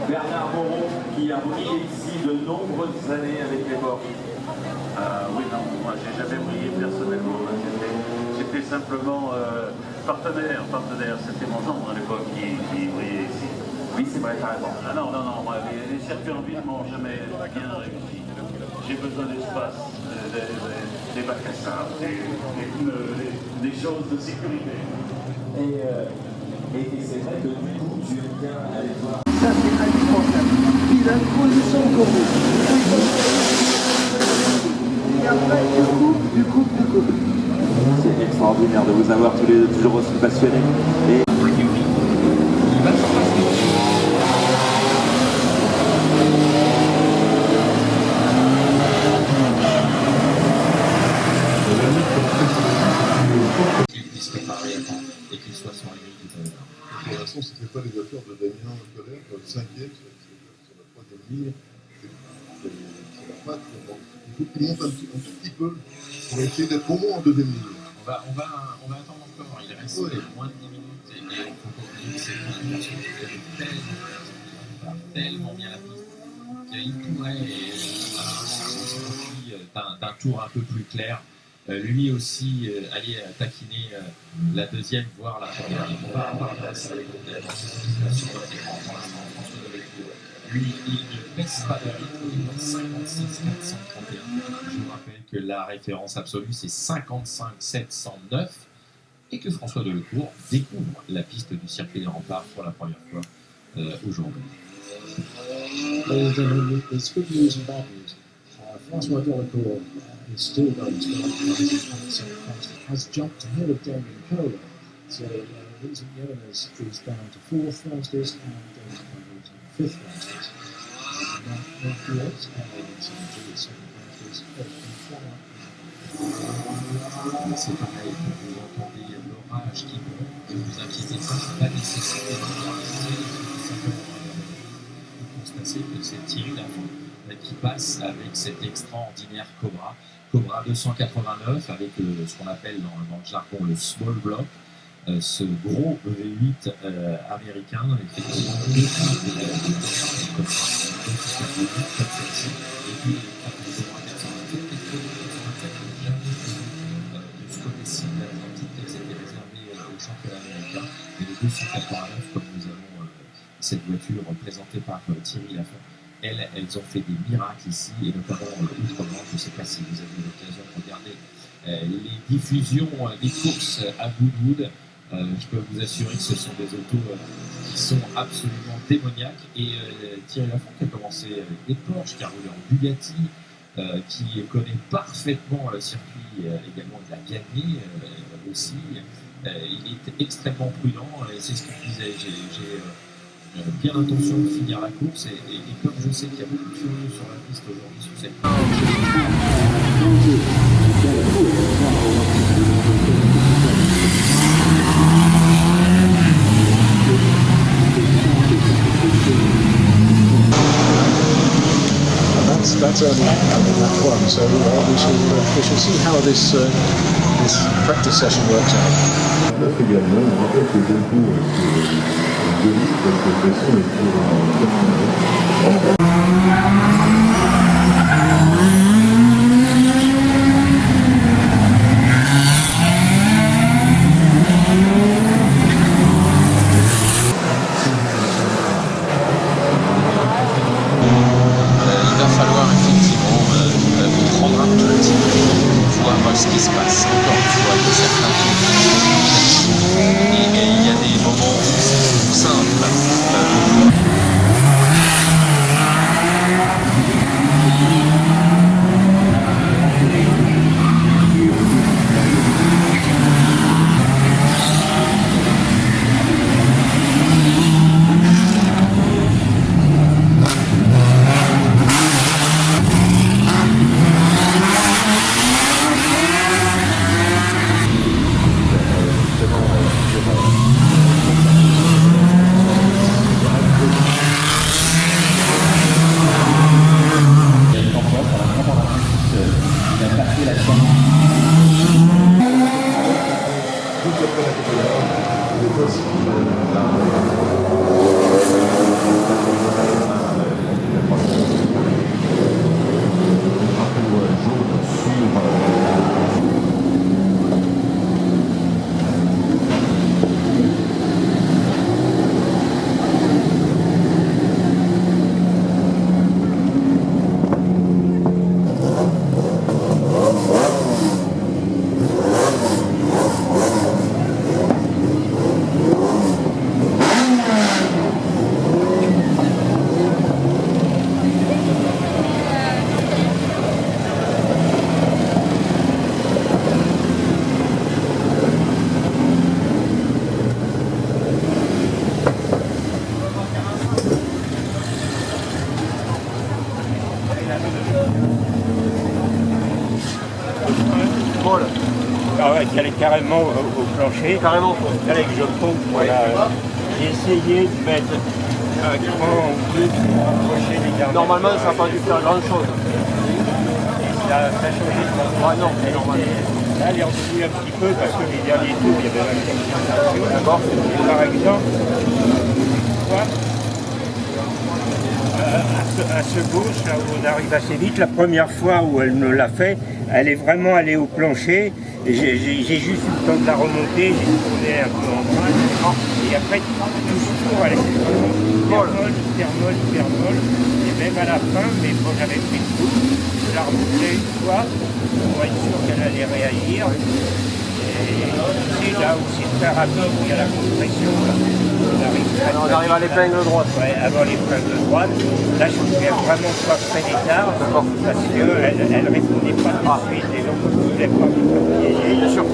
Bernard Moreau qui a brillé ici de nombreuses années avec les Bords. Oui, non, moi j'ai jamais brillé personnellement. J'étais simplement partenaire. C'était mon gendre à l'époque qui brillait ici. Oui, c'est vrai, t'as raison. Ah non, moi, les circuits en ville m'ont jamais bien réussi. J'ai besoin d'espace, des bacs à sable, des choses de sécurité. Et c'est vrai que du coup, tu aimes bien aller voir. Ça, c'est indispensable. Puis la position de courbe. Et après, du coupe. C'est extraordinaire de vous avoir tous les deux toujours aussi passionnés. Et... qu'il se prépare réellement et qu'il soit sur les lignes tout à l'heure. Pour l'instant, ce n'est pas les voitures de Damien Colère, le cinquième, c'est la troisième ligne, c'est la patte. Il faut qu'il monte un tout petit peu pour essayer d'être au moins en deuxième ligne. On va attendre encore, il reste moins de 10 minutes et il faut pas oublier que c'est une course qui tellement bien la piste qu'il pourrait, d'un tour un peu plus clair, lui aussi aller taquiner la deuxième, voire la première. On va passer avec sur votre écran pour l'instant. François Delescure, lui, il ne baisse pas de rythme, il est 56 431. Je vous rappelle que la référence absolue, c'est 55 709 et que François Delescure découvre la piste du circuit des remparts pour la première fois aujourd'hui. It's good news and bad news. François Delescure is still going to has jumped ahead of Damien Kohler. So Vincent Jonas is down to fourth fastest and Damien Kohler is fifth fastest. C'est pareil, vous entendez l'orage qui monte, ne vous inquiétez pas, pas nécessité de regarder, vous constatez que c'est Thierry Lafont qui passe avec cet extraordinaire Cobra 289 avec ce qu'on appelle dans le jargon le small block, ce gros V8 américain, effectivement, comme celle-ci, et puis de ce côté-ci de l'Atlantique, elles étaient réservées aux championnats américains, et les 289, comme nous avons cette voiture présentée par Thierry Lafont, elles ont fait des miracles ici, et notamment outre-Manche. Je ne sais pas si vous avez eu l'occasion de regarder les diffusions des courses à Goodwood. Je peux vous assurer que ce sont des autos qui sont absolument démoniaques. Et Thierry Lafont qui a commencé avec des Porsche, qui a roulé en Bugatti, qui connaît parfaitement le circuit également, il a gagné aussi. Il est extrêmement prudent, et c'est ce qu'il disait. J'ai bien l'intention de finir la course et comme je sais qu'il y a beaucoup de furieux sur la piste aujourd'hui sur cette That's only that one, so we shall see how this practice session works out. Également, on rappelle que Delcourt est sur Denis, parce que Besson est sur il va falloir effectivement prendre un tout petit peu pour voir ce qui se passe. Encore une fois, il y a certains qui et il y a des moments où c'est tout simple. qu'elle est carrément au plancher. Carrément. Il fallait que je pompe. Voilà. J'ai essayé de mettre un cran ou deux pour rapprocher les gardes. Normalement, ça n'a pas dû faire grand chose. Ça a changé de Ouais, non, c'est normal. Là, elle est en dessous un petit peu parce que les derniers tours, il y avait la qualification. D'accord. Et par exemple, à ce gauche, là où on arrive assez vite, la première fois où elle me l'a fait, elle est vraiment allée au plancher. J'ai juste eu le temps de la remonter, j'ai tourné un peu en bras. Et après, toujours, elle était hyper molle. Et même à la fin, mais quand j'avais pris le coup, je la remontais une fois pour être sûr qu'elle allait réagir. Et là où c'est très rapide, il y a la compression. Là. On arrive à l'épingle droite. Ouais, avant l'épingle droite. Là, je ne pouvais vraiment pas freiner tard parce qu'elle ne répondait pas tout de suite et donc je ne voulais pas me faire piéger. Bien sûr.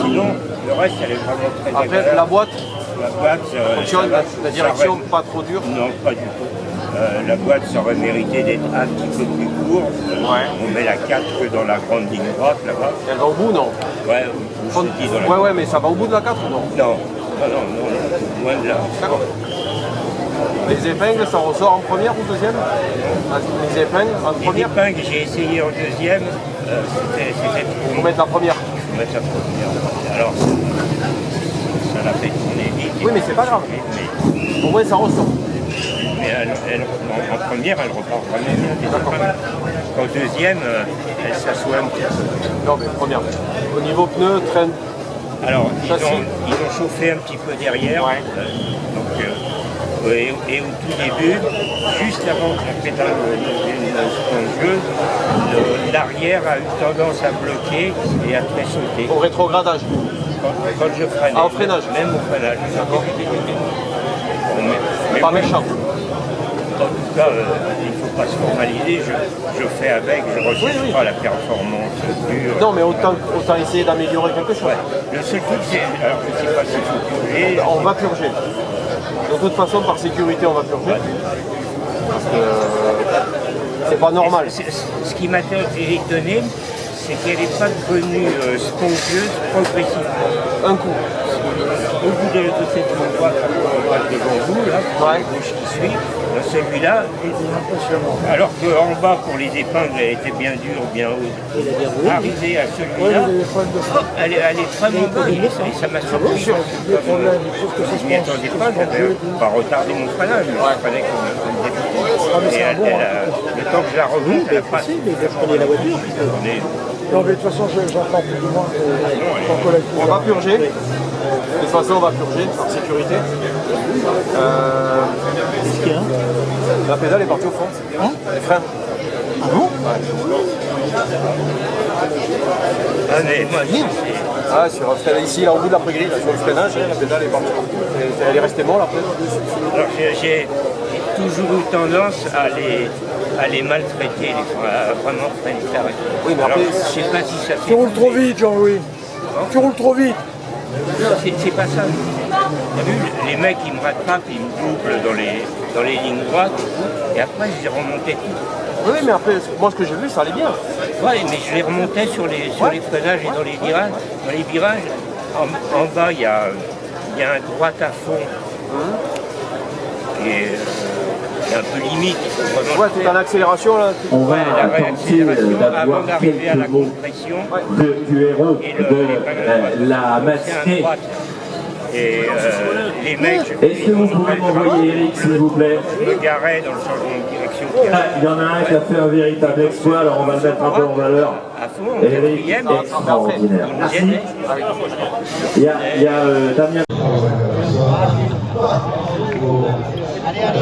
Sinon, le reste, elle est vraiment très agréable. Après, la boîte fonctionne, la direction pas trop dure? Non, pas du tout. La boîte, ça aurait mérité d'être un petit peu plus court. On met la 4 que dans la grande ligne droite là-bas. Elle va au bout, non? Ouais, ouais, mais ça va au bout de la 4 ou non? Non, loin de là. D'accord. Les épingles, ça ressort en première ou deuxième? Les épingles en première? Les épingles, j'ai essayé en deuxième, c'était trop. Il faut mettre la première. Il faut mettre la première. Alors, ça l'a fait tourner vite. Oui, mais c'est pas grave. Au moins, ça ressort. Mais en première, elle repart vraiment bien. En deuxième, elle s'assoit un petit peu. Non, mais première. Au niveau pneus, traîne. Alors, ils ont chauffé un petit peu derrière. Ouais. Et au tout début, juste avant que la pédale devienne spongieuse, l'arrière a eu tendance à bloquer et à très sauter. Au rétrogradage. Quand je freinais. Ah, au freinage. Même au freinage. D'accord. Mais pas méchant. En tout cas, il ne faut pas se formaliser. Je fais avec, je ne recherche pas la performance pure. Non, mais autant essayer d'améliorer quelque chose. Ouais. Le seul truc, c'est. Alors, je ne sais pas s'il faut purger. On va purger. De toute façon, par sécurité, on va purger. Parce que c'est pas normal. Ce qui m'a étonné, c'est qu'elle n'est pas devenue spongieuse progressivement. Un coup. Au bout de cette ligne droite, devant vous, là, la gauche qui suit, celui-là, alors qu'en bas, pour les épingles, elle était bien dure, bien haute. Arrivé à celui-là, elle est vraiment bonne. Et ça m'a surpris. Je ne m'y attendais pas, j'avais pas retardé mon freinage, mais je freinais comme débutant. Et le temps que je la remonte, elle a pas. Non, mais de toute façon, j'entends plus ou moins ton collègue. On va purger. De toute façon, on va purger par sécurité. La pédale est partie au fond. Les freins. Ah bon? Ah, mais moi, Ah, sur ici, là, au bout de la grille, sur le freinage, la pédale est partie. Elle est restée molle après. Alors, j'ai toujours eu tendance à les maltraiter, à vraiment freiner carré. Oui, mais après, alors, je sais pas si ça fait. Tu roules trop vite, Jean-Louis. Tu roules trop vite. Non, c'est pas ça. T'as vu, les mecs, ils me rattrapent, ils me doublent dans les lignes droites, et après, je les remontais tout. Oui, mais après, moi, ce que j'ai vu, ça allait bien. Ouais, mais je les remontais sur les freinages et dans les virages. Dans les virages, en bas, il y a un droite à fond. Qui est un peu limite. Ouais, tu es en accélération là. On va tenter d'avoir quelques mots du héros de la matinée. Et les mecs, est-ce que vous pouvez m'envoyer Eric, s'il vous plaît? Je me garais dans le changement de direction. Il y en a un qui a fait un véritable exploit, alors on va le mettre un peu en valeur. À fond, en Eric, quatrième, extraordinaire. il me Merci. gênait. Il y a Damien. Allez, allez.